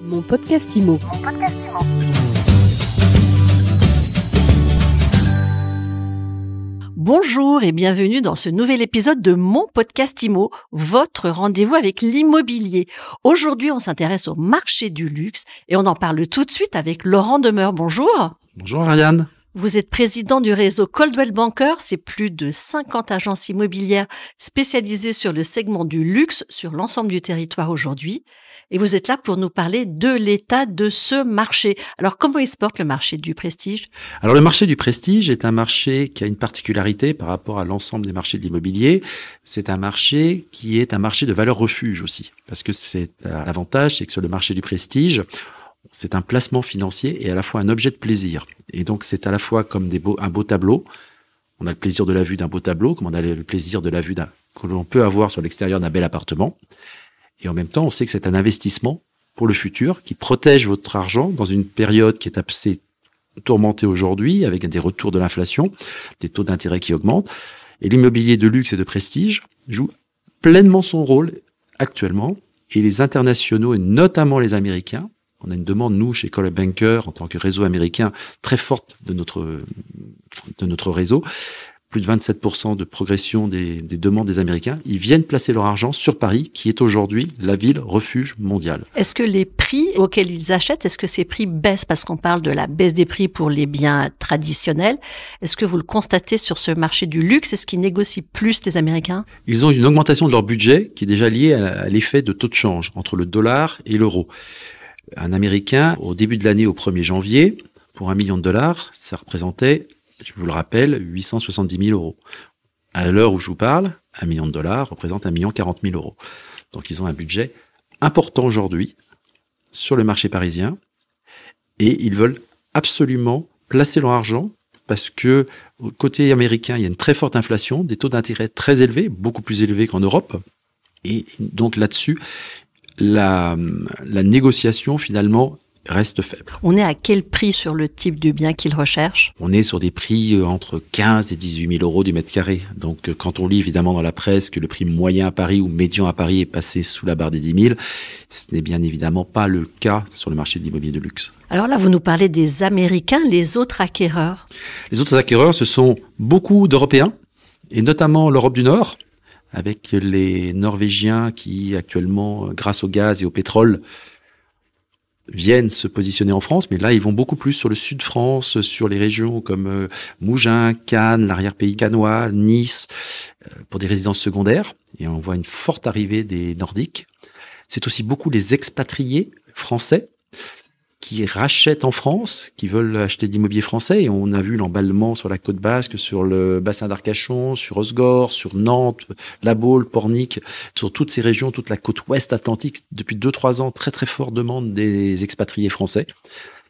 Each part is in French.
Mon podcast IMO. Bonjour et bienvenue dans ce nouvel épisode de Mon podcast IMO, votre rendez-vous avec l'immobilier. Aujourd'hui, on s'intéresse au marché du luxe et on en parle tout de suite avec Laurent Demeure. Bonjour. Bonjour Ariane. Vous êtes président du réseau Coldwell Banker, c'est plus de 50 agences immobilières spécialisées sur le segment du luxe sur l'ensemble du territoire aujourd'hui. Et vous êtes là pour nous parler de l'état de ce marché. Alors, comment il se porte le marché du prestige ? Alors, le marché du prestige est un marché qui a une particularité par rapport à l'ensemble des marchés de l'immobilier. C'est un marché qui est un marché de valeur refuge aussi. Parce que c'est l'avantage, c'est que sur le marché du prestige, c'est un placement financier et à la fois un objet de plaisir. Et donc, c'est à la fois comme un beau tableau. On a le plaisir de la vue d'un beau tableau, comme on a le plaisir de la vue que l'on peut avoir sur l'extérieur d'un bel appartement. Et en même temps, on sait que c'est un investissement pour le futur qui protège votre argent dans une période qui est assez tourmentée aujourd'hui, avec des retours de l'inflation, des taux d'intérêt qui augmentent. Et l'immobilier de luxe et de prestige joue pleinement son rôle actuellement. Et les internationaux, et notamment les Américains, on a une demande, nous, chez Coldwell Banker, en tant que réseau américain, très forte de notre réseau. Plus de 27% de progression des demandes des Américains. Ils viennent placer leur argent sur Paris, qui est aujourd'hui la ville refuge mondiale. Est-ce que les prix auxquels ils achètent, est-ce que ces prix baissent? Parce qu'on parle de la baisse des prix pour les biens traditionnels. Est-ce que vous le constatez sur ce marché du luxe? Est-ce qu'ils négocient plus, les Américains? Ils ont une augmentation de leur budget qui est déjà liée à l'effet de taux de change entre le dollar et l'euro. Un Américain, au début de l'année, au 1er janvier, pour $1 million, ça représentait, je vous le rappelle, 870 000 euros. À l'heure où je vous parle, $1 million représente 1,04 million €. Donc ils ont un budget important aujourd'hui sur le marché parisien et ils veulent absolument placer leur argent parce que côté américain, il y a une très forte inflation, des taux d'intérêt très élevés, beaucoup plus élevés qu'en Europe. Et donc là-dessus, la négociation finalement reste faible. On est à quel prix sur le type de bien qu'ils recherchent? On est sur des prix entre 15 et 18 000 euros du mètre carré. Donc quand on lit évidemment dans la presse que le prix moyen à Paris ou médian à Paris est passé sous la barre des 10 000, ce n'est bien évidemment pas le cas sur le marché de l'immobilier de luxe. Alors là, vous nous parlez des Américains, les autres acquéreurs. Les autres acquéreurs, ce sont beaucoup d'Européens, et notamment l'Europe du Nord, avec les Norvégiens qui actuellement, grâce au gaz et au pétrole, viennent se positionner en France, mais là, ils vont beaucoup plus sur le sud de France, sur les régions comme Mougins, Cannes, l'arrière-pays cannois, Nice, pour des résidences secondaires. Et on voit une forte arrivée des Nordiques. C'est aussi beaucoup les expatriés français qui rachètent en France, qui veulent acheter de l'immobilier français. Et on a vu l'emballement sur la côte basque, sur le bassin d'Arcachon, sur Osgore, sur Nantes, La Baule, Pornic, sur toutes ces régions, toute la côte ouest atlantique. Depuis 2-3 ans, très très forte demande des expatriés français,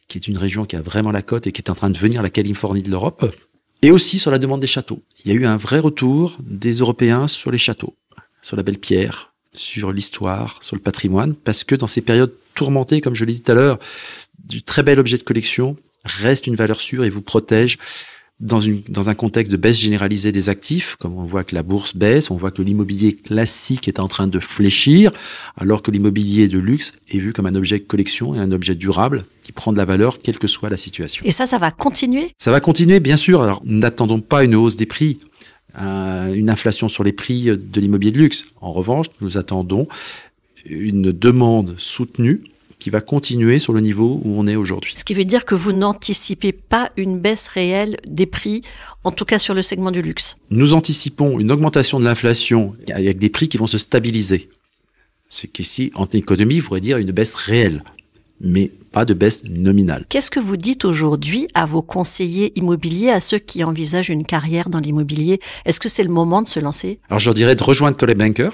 qui est une région qui a vraiment la cote et qui est en train de devenir la Californie de l'Europe. Et aussi sur la demande des châteaux. Il y a eu un vrai retour des Européens sur les châteaux, sur la belle pierre, sur l'histoire, sur le patrimoine, parce que dans ces périodes tourmentées, comme je l'ai dit tout à l'heure, du très bel objet de collection reste une valeur sûre et vous protège dans un contexte de baisse généralisée des actifs, comme on voit que la bourse baisse, on voit que l'immobilier classique est en train de fléchir, alors que l'immobilier de luxe est vu comme un objet de collection et un objet durable qui prend de la valeur quelle que soit la situation. Et ça va continuer? Ça va continuer, bien sûr. Alors, n'attendons pas une hausse des prix, une inflation sur les prix de l'immobilier de luxe. En revanche, nous attendons une demande soutenue qui va continuer sur le niveau où on est aujourd'hui. Ce qui veut dire que vous n'anticipez pas une baisse réelle des prix, en tout cas sur le segment du luxe. Nous anticipons une augmentation de l'inflation avec des prix qui vont se stabiliser. Ce qu'ici, en économie, voudrait dire une baisse réelle, mais pas de baisse nominale. Qu'est-ce que vous dites aujourd'hui à vos conseillers immobiliers, à ceux qui envisagent une carrière dans l'immobilier? Est-ce que c'est le moment de se lancer? Alors, je leur dirais de rejoindre Coldwell Banker.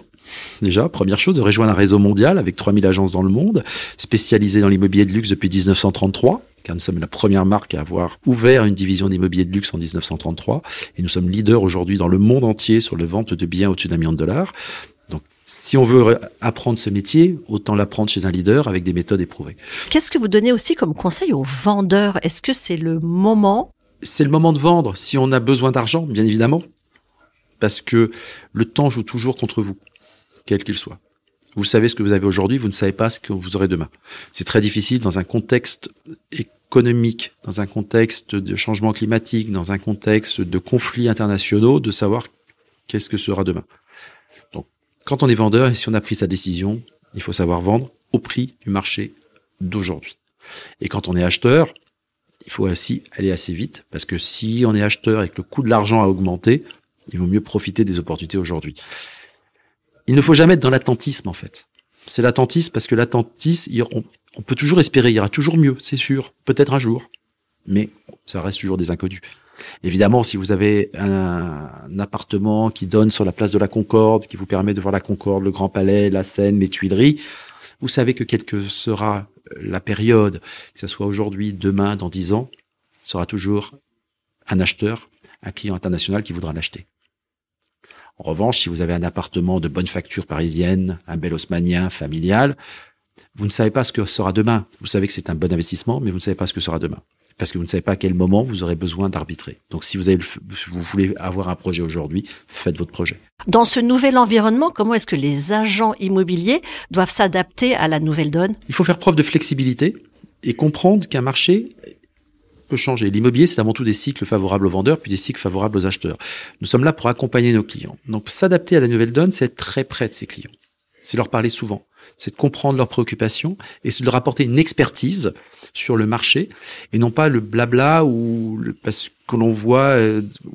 Déjà, première chose, de rejoindre un réseau mondial avec 3000 agences dans le monde, spécialisées dans l'immobilier de luxe depuis 1933, car nous sommes la première marque à avoir ouvert une division d'immobilier de luxe en 1933, et nous sommes leaders aujourd'hui dans le monde entier sur la vente de biens au-dessus d'$1 million. Donc, si on veut apprendre ce métier, autant l'apprendre chez un leader avec des méthodes éprouvées. Qu'est-ce que vous donnez aussi comme conseil aux vendeurs? Est-ce que c'est le moment? C'est le moment de vendre si on a besoin d'argent, bien évidemment, parce que le temps joue toujours contre vous, quel qu'il soit. Vous savez ce que vous avez aujourd'hui, vous ne savez pas ce que vous aurez demain. C'est très difficile dans un contexte économique, dans un contexte de changement climatique, dans un contexte de conflits internationaux, de savoir qu'est-ce que sera demain. Donc, quand on est vendeur et si on a pris sa décision, il faut savoir vendre au prix du marché d'aujourd'hui. Et quand on est acheteur, il faut aussi aller assez vite, parce que si on est acheteur et que le coût de l'argent a augmenté, il vaut mieux profiter des opportunités aujourd'hui. Il ne faut jamais être dans l'attentisme, en fait. C'est l'attentisme, parce que l'attentisme, on peut toujours espérer, il y aura toujours mieux, c'est sûr, peut-être un jour, mais ça reste toujours des inconnus. Évidemment, si vous avez un appartement qui donne sur la place de la Concorde, qui vous permet de voir la Concorde, le Grand Palais, la Seine, les Tuileries, vous savez que quelle que sera la période, que ce soit aujourd'hui, demain, dans 10 ans, sera toujours un acheteur, un client international qui voudra l'acheter. En revanche, si vous avez un appartement de bonne facture parisienne, un bel haussmannien, familial, vous ne savez pas ce que sera demain. Vous savez que c'est un bon investissement, mais vous ne savez pas ce que sera demain. Parce que vous ne savez pas à quel moment vous aurez besoin d'arbitrer. Donc si vous voulez avoir un projet aujourd'hui, faites votre projet. Dans ce nouvel environnement, comment est-ce que les agents immobiliers doivent s'adapter à la nouvelle donne ? Il faut faire preuve de flexibilité et comprendre qu'un marché peut changer. L'immobilier, c'est avant tout des cycles favorables aux vendeurs, puis des cycles favorables aux acheteurs. Nous sommes là pour accompagner nos clients. Donc s'adapter à la nouvelle donne, c'est être très près de ses clients. C'est leur parler souvent. C'est de comprendre leurs préoccupations et c'est de leur apporter une expertise sur le marché et non pas le blabla parce que l'on voit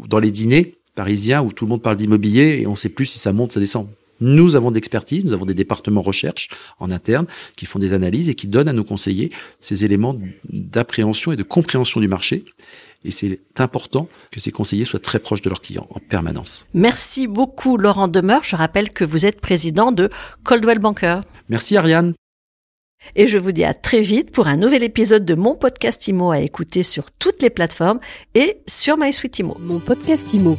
dans les dîners parisiens où tout le monde parle d'immobilier et on ne sait plus si ça monte, ça descend. Nous avons de l'expertise, nous avons des départements recherche en interne qui font des analyses et qui donnent à nos conseillers ces éléments d'appréhension et de compréhension du marché. Et c'est important que ces conseillers soient très proches de leurs clients en permanence. Merci beaucoup Laurent Demeure. Je rappelle que vous êtes président de Coldwell Banker. Merci Ariane. Et je vous dis à très vite pour un nouvel épisode de mon podcast IMO à écouter sur toutes les plateformes et sur MySuite IMO. Mon podcast IMO.